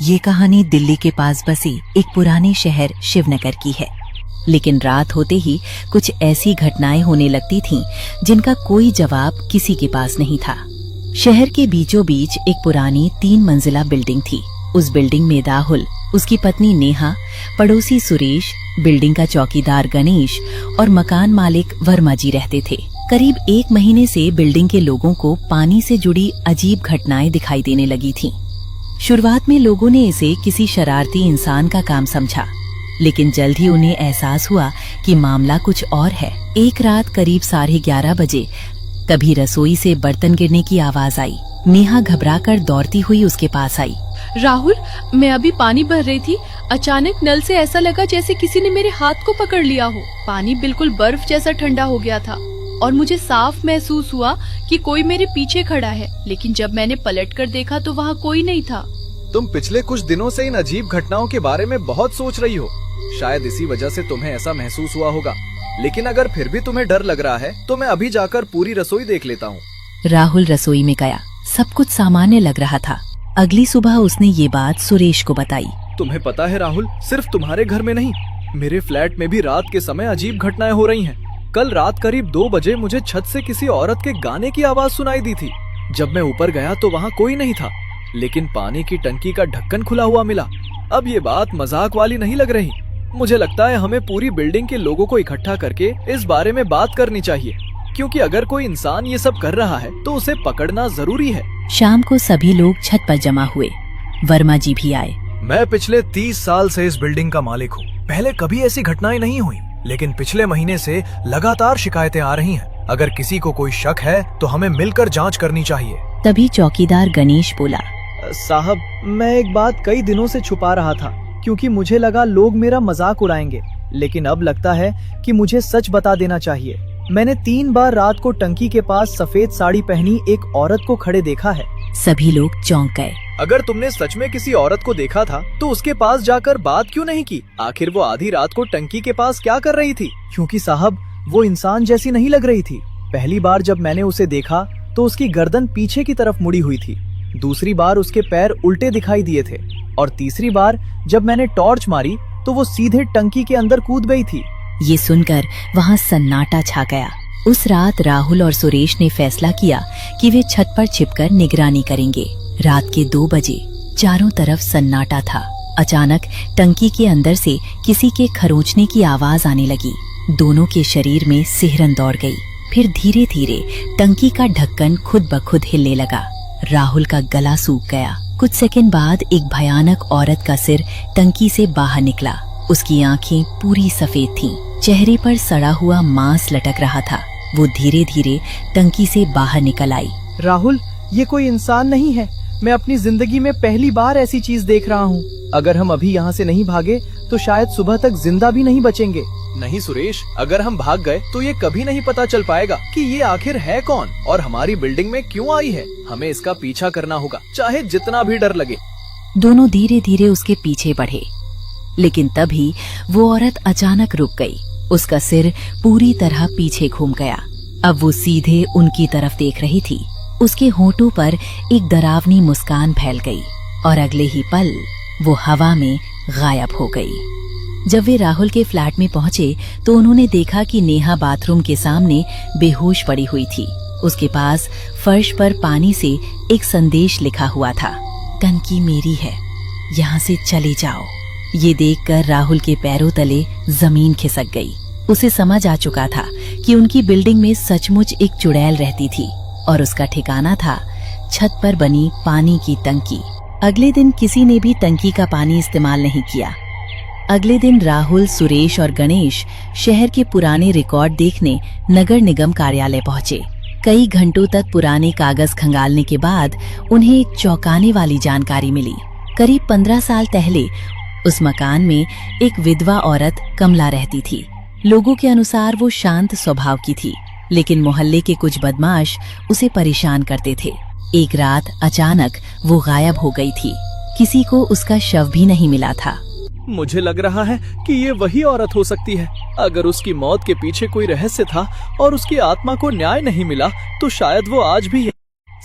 ये कहानी दिल्ली के पास बसे एक पुराने शहर शिवनगर की है। लेकिन रात होते ही कुछ ऐसी घटनाएं होने लगती थीं जिनका कोई जवाब किसी के पास नहीं था। शहर के बीचों बीच एक पुरानी 3 मंजिला बिल्डिंग थी। उस बिल्डिंग में राहुल, उसकी पत्नी नेहा, पड़ोसी सुरेश, बिल्डिंग का चौकीदार गणेश और मकान मालिक वर्मा जी रहते थे। करीब 1 महीने से बिल्डिंग के लोगों को पानी से जुड़ी अजीब घटनाएं दिखाई देने लगी थीं। शुरुआत में लोगों ने इसे किसी शरारती इंसान का काम समझा, लेकिन जल्द ही उन्हें एहसास हुआ कि मामला कुछ और है। एक रात करीब 11:30 बजे तभी रसोई से बर्तन गिरने की आवाज आई। नेहा घबराकर दौड़ती हुई उसके पास आई। राहुल, मैं अभी पानी भर रही थी, अचानक नल से ऐसा लगा जैसे किसी ने मेरे हाथ को पकड़ लिया हो। पानी बिल्कुल बर्फ जैसा ठंडा हो गया था और मुझे साफ महसूस हुआ कि कोई मेरे पीछे खड़ा है, लेकिन जब मैंने पलटकर देखा तो वहाँ कोई नहीं था। तुम पिछले कुछ दिनों से इन अजीब घटनाओं के बारे में बहुत सोच रही हो। शायद इसी वजह से तुम्हें ऐसा महसूस हुआ होगा। लेकिन अगर फिर भी तुम्हें डर लग रहा है तो मैं अभी जाकर पूरी रसोई देख लेता हूँ। राहुल रसोई में गया। सब कुछ सामान्य लग रहा था। अगली सुबह उसने ये बात सुरेश को बताई। तुम्हें पता है राहुल, सिर्फ तुम्हारे घर में नहीं, मेरे फ्लैट में भी रात के समय अजीब घटनाएं हो रही हैं। कल रात करीब 2 बजे मुझे छत से किसी औरत के गाने की आवाज सुनाई दी थी। जब मैं ऊपर गया तो वहाँ कोई नहीं था, लेकिन पानी की टंकी का ढक्कन खुला हुआ मिला। अब ये बात मजाक वाली नहीं लग रही। मुझे लगता है हमें पूरी बिल्डिंग के लोगों को इकट्ठा करके इस बारे में बात करनी चाहिए, क्योंकि अगर कोई इंसान ये सब कर रहा है तो उसे पकड़ना जरूरी है। शाम को सभी लोग छत पर जमा हुए। वर्मा जी भी आए। मैं पिछले 30 साल से इस बिल्डिंग का मालिक हूँ। पहले कभी ऐसी घटनाएं नहीं हुई, लेकिन पिछले महीने से लगातार शिकायतें आ रही हैं। अगर किसी को कोई शक है तो हमें मिलकर जांच करनी चाहिए। तभी चौकीदार गणेश बोला। साहब, मैं एक बात कई दिनों से छुपा रहा था, क्योंकि मुझे लगा लोग मेरा मजाक उड़ाएंगे, लेकिन अब लगता है कि मुझे सच बता देना चाहिए। मैंने 3 बार रात को टंकी के पास सफेद साड़ी पहनी एक औरत को खड़े देखा है। सभी लोग चौंक गए। अगर तुमने सच में किसी औरत को देखा था तो उसके पास जाकर बात क्यों नहीं की? आखिर वो आधी रात को टंकी के पास क्या कर रही थी? क्योंकि साहब, वो इंसान जैसी नहीं लग रही थी। पहली बार जब मैंने उसे देखा तो उसकी गर्दन पीछे की तरफ मुड़ी हुई थी। दूसरी बार उसके पैर उल्टे दिखाई दिए थे और तीसरी बार जब मैंने टॉर्च मारी तो वो सीधे टंकी के अंदर कूद गई थी। ये सुनकर वहाँ सन्नाटा छा गया। उस रात राहुल और सुरेश ने फैसला किया कि वे छत पर छिपकर निगरानी करेंगे। रात के 2 बजे चारों तरफ सन्नाटा था। अचानक टंकी के अंदर से किसी के खरोंचने की आवाज आने लगी। दोनों के शरीर में सिहरन दौड़ गई। फिर धीरे धीरे टंकी का ढक्कन खुद ब खुद हिलने लगा। राहुल का गला सूख गया। कुछ सेकंड बाद एक भयानक औरत का सिर टंकी से बाहर निकला। उसकी आंखें पूरी सफेद थीं। चेहरे पर सड़ा हुआ मांस लटक रहा था। वो धीरे धीरे टंकी से बाहर निकल आई। राहुल, ये कोई इंसान नहीं है। मैं अपनी जिंदगी में पहली बार ऐसी चीज देख रहा हूँ। अगर हम अभी यहाँ से नहीं भागे तो शायद सुबह तक जिंदा भी नहीं बचेंगे। नहीं सुरेश, अगर हम भाग गए तो ये कभी नहीं पता चल पाएगा कि ये आखिर है कौन और हमारी बिल्डिंग में क्यों आई है। हमें इसका पीछा करना होगा, चाहे जितना भी डर लगे। दोनों धीरे धीरे उसके पीछे बढ़े, लेकिन तभी वो औरत अचानक रुक गई। उसका सिर पूरी तरह पीछे घूम गया। अब वो सीधे उनकी तरफ देख रही थी। उसके होठों पर एक डरावनी मुस्कान फैल गई और अगले ही पल वो हवा में गायब हो गई। जब वे राहुल के फ्लैट में पहुंचे तो उन्होंने देखा कि नेहा बाथरूम के सामने बेहोश पड़ी हुई थी। उसके पास फर्श पर पानी से एक संदेश लिखा हुआ था, टंकी मेरी है, यहाँ से चले जाओ। ये देखकर राहुल के पैरों तले जमीन खिसक गई। उसे समझ आ चुका था कि उनकी बिल्डिंग में सचमुच एक चुड़ैल रहती थी और उसका ठिकाना था छत पर बनी पानी की टंकी। अगले दिन किसी ने भी टंकी का पानी इस्तेमाल नहीं किया। अगले दिन राहुल, सुरेश और गणेश शहर के पुराने रिकॉर्ड देखने नगर निगम कार्यालय पहुंचे। कई घंटों तक पुराने कागज खंगालने के बाद उन्हें एक चौंकाने वाली जानकारी मिली। करीब 15 साल पहले उस मकान में एक विधवा औरत कमला रहती थी। लोगों के अनुसार वो शांत स्वभाव की थी, लेकिन मोहल्ले के कुछ बदमाश उसे परेशान करते थे। एक रात अचानक वो गायब हो गई थी। किसी को उसका शव भी नहीं मिला था। मुझे लग रहा है कि ये वही औरत हो सकती है। अगर उसकी मौत के पीछे कोई रहस्य था और उसकी आत्मा को न्याय नहीं मिला तो शायद वो आज भी है।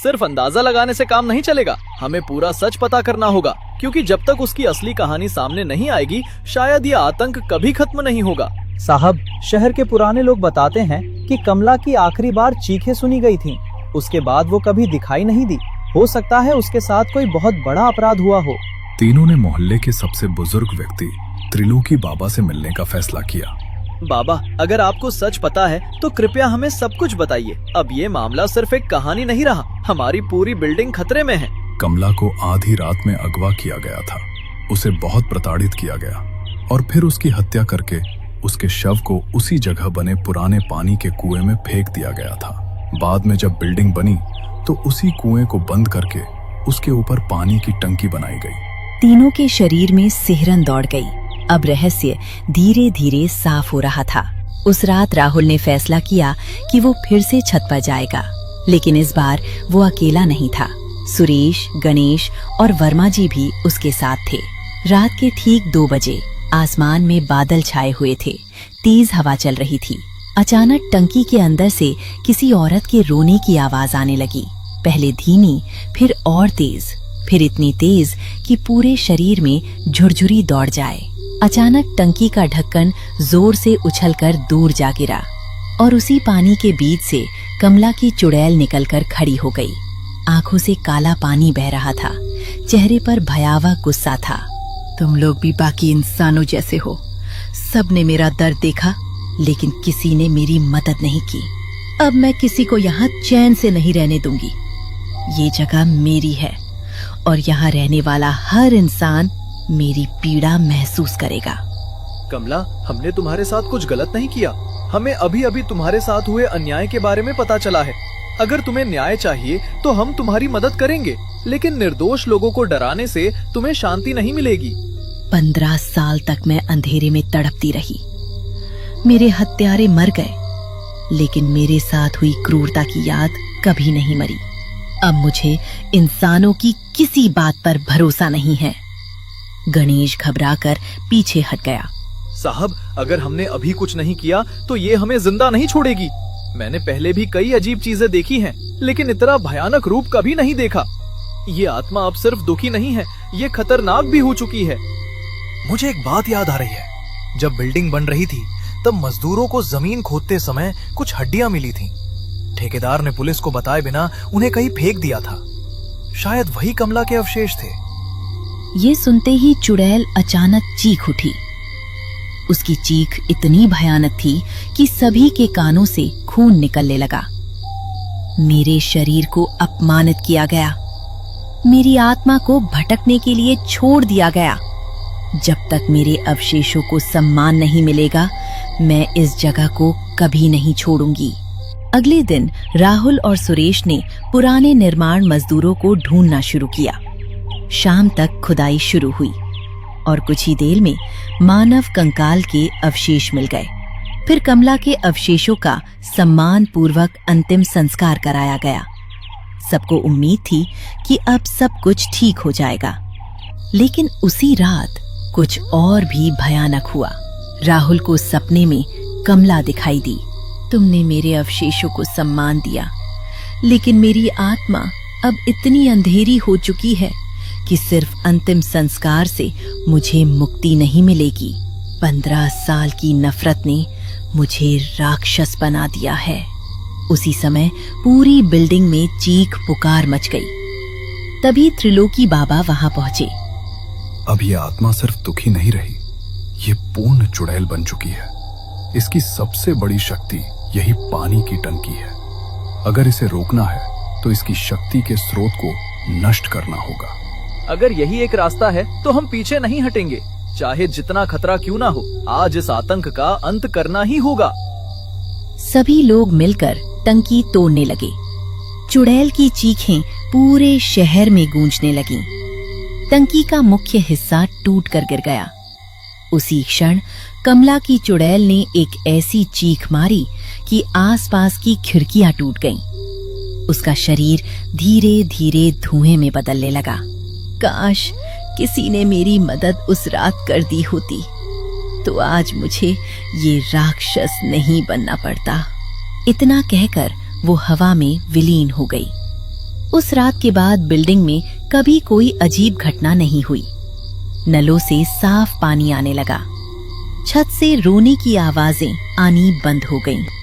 सिर्फ अंदाजा लगाने से काम नहीं चलेगा, हमें पूरा सच पता करना होगा, क्योंकि जब तक उसकी असली कहानी सामने नहीं आएगी शायद ये आतंक कभी खत्म नहीं होगा। साहब, शहर के पुराने लोग बताते हैं कि कमला की आखिरी बार चीखें सुनी गई थीं। उसके बाद वो कभी दिखाई नहीं दी। हो सकता है उसके साथ कोई बहुत बड़ा अपराध हुआ हो। तीनों ने मोहल्ले के सबसे बुजुर्ग व्यक्ति त्रिलोकी बाबा से मिलने का फैसला किया। बाबा, अगर आपको सच पता है तो कृपया हमें सब कुछ बताइए। अब ये मामला सिर्फ एक कहानी नहीं रहा, हमारी पूरी बिल्डिंग खतरे में है। कमला को आधी रात में अगवा किया गया था। उसे बहुत प्रताड़ित किया गया और फिर उसकी हत्या करके उसके शव को उसी जगह बने पुराने पानी के कुएं में फेंक दिया गया था। बाद में जब बिल्डिंग बनी तो उसी कुएं को बंद करके उसके ऊपर पानी की टंकी बनाई गई। तीनों के शरीर में सिहरन दौड़ गई। अब रहस्य धीरे धीरे साफ हो रहा था। उस रात राहुल ने फैसला किया कि वो फिर से छत पर जाएगा, लेकिन इस बार वो अकेला नहीं था। सुरेश, गणेश और वर्मा जी भी उसके साथ थे। रात के ठीक 2 बजे आसमान में बादल छाए हुए थे। तेज हवा चल रही थी। अचानक टंकी के अंदर से किसी औरत के रोने की आवाज आने लगी। पहले धीमी, फिर और तेज, फिर इतनी तेज कि पूरे शरीर में झुरझुरी दौड़ जाए। अचानक टंकी का ढक्कन जोर से उछलकर दूर जा गिरा और उसी पानी के बीच से कमला की चुड़ैल निकलकर खड़ी हो गई। आंखों से काला पानी बह रहा था। चेहरे पर भयावह गुस्सा था। तुम लोग भी बाकी इंसानों जैसे हो। सबने मेरा दर्द देखा, लेकिन किसी ने मेरी मदद नहीं की। अब मैं किसी को यहाँ चैन से नहीं रहने दूंगी। ये जगह मेरी है और यहाँ रहने वाला हर इंसान मेरी पीड़ा महसूस करेगा। कमला, हमने तुम्हारे साथ कुछ गलत नहीं किया। हमें अभी अभी तुम्हारे साथ हुए अन्याय के बारे में पता चला है। अगर तुम्हें न्याय चाहिए तो हम तुम्हारी मदद करेंगे, लेकिन निर्दोष लोगों को डराने से तुम्हें शांति नहीं मिलेगी। 15 साल तक मैं अंधेरे में तड़पती रही। मेरे हत्यारे मर गए, लेकिन मेरे साथ हुई क्रूरता की याद कभी नहीं मरी। अब मुझे इंसानों की किसी बात पर भरोसा नहीं है। गणेश घबराकर पीछे हट गया। साहब, अगर हमने अभी कुछ नहीं किया तो ये हमें जिंदा नहीं छोड़ेगी। मैंने पहले भी कई अजीब चीजें देखी हैं, लेकिन इतना भयानक रूप कभी नहीं देखा। ये आत्मा अब सिर्फ दुखी नहीं है, ये खतरनाक भी हो चुकी है। मुझे एक बात याद आ रही है। जब बिल्डिंग बन रही थी तब मजदूरों को जमीन खोदते समय कुछ हड्डियां मिली थीं। ठेकेदार ने पुलिस को बताए बिना उन्हें कहीं फेंक दिया था। शायद वही कमला के अवशेष थे। ये सुनते ही चुड़ैल अचानक चीख उठी। उसकी चीख इतनी भयानक थी कि सभी के कानों से खून निकलने लगा। मेरे शरीर को अपमानित किया गया। मेरी आत्मा को भटकने के लिए छोड़ दिया गया। जब तक मेरे अवशेषों को सम्मान नहीं मिलेगा, मैं इस जगह को कभी नहीं छोड़ूंगी। अगले दिन राहुल और सुरेश ने पुराने निर्माण मजदूरों को ढूंढना शुरू किया। शाम तक खुदाई शुरू हुई और कुछ ही देर में मानव कंकाल के अवशेष मिल गए। फिर कमला के अवशेषों का सम्मान पूर्वक अंतिम संस्कार कराया गया। सबको उम्मीद थी कि अब सब कुछ ठीक हो जाएगा, लेकिन उसी रात कुछ और भी भयानक हुआ। राहुल को सपने में कमला दिखाई दी। तुमने मेरे अवशेषों को सम्मान दिया, लेकिन मेरी आत्मा अब इतनी अंधेरी हो चुकी है कि सिर्फ अंतिम संस्कार से मुझे मुक्ति नहीं मिलेगी। 15 साल की नफरत ने मुझे राक्षस बना दिया है। उसी समय पूरी बिल्डिंग में चीख पुकार मच गई। तभी त्रिलोकी बाबा वहां पहुंचे। अब ये आत्मा सिर्फ दुखी नहीं रही, ये पूर्ण चुड़ैल बन चुकी है। इसकी सबसे बड़ी शक्ति यही पानी की टंकी है। अगर इसे रोकना है तो इसकी शक्ति के स्रोत को नष्ट करना होगा। अगर यही एक रास्ता है तो हम पीछे नहीं हटेंगे, चाहे जितना खतरा क्यों ना हो। आज इस आतंक का अंत करना ही होगा। सभी लोग मिलकर टंकी तोड़ने लगे। चुड़ैल की चीखें पूरे शहर में गूंजने लगीं। टंकी का मुख्य हिस्सा टूटकर गिर गया। उसी क्षण कमला की चुड़ैल ने एक ऐसी चीख मारी कि आसपास की खिड़कियां टूट गईं। उसका शरीर धीरे धीरे धुएं में बदलने लगा। काश किसी ने मेरी मदद उस रात कर दी होती, तो आज मुझे ये राक्षस नहीं बनना पड़ता। इतना कहकर वो हवा में विलीन हो गई। उस रात के बाद बिल्डिंग में कभी कोई अजीब घटना नहीं हुई। नलों से साफ पानी आने लगा। छत से रोने की आवाजें आनी बंद हो गईं।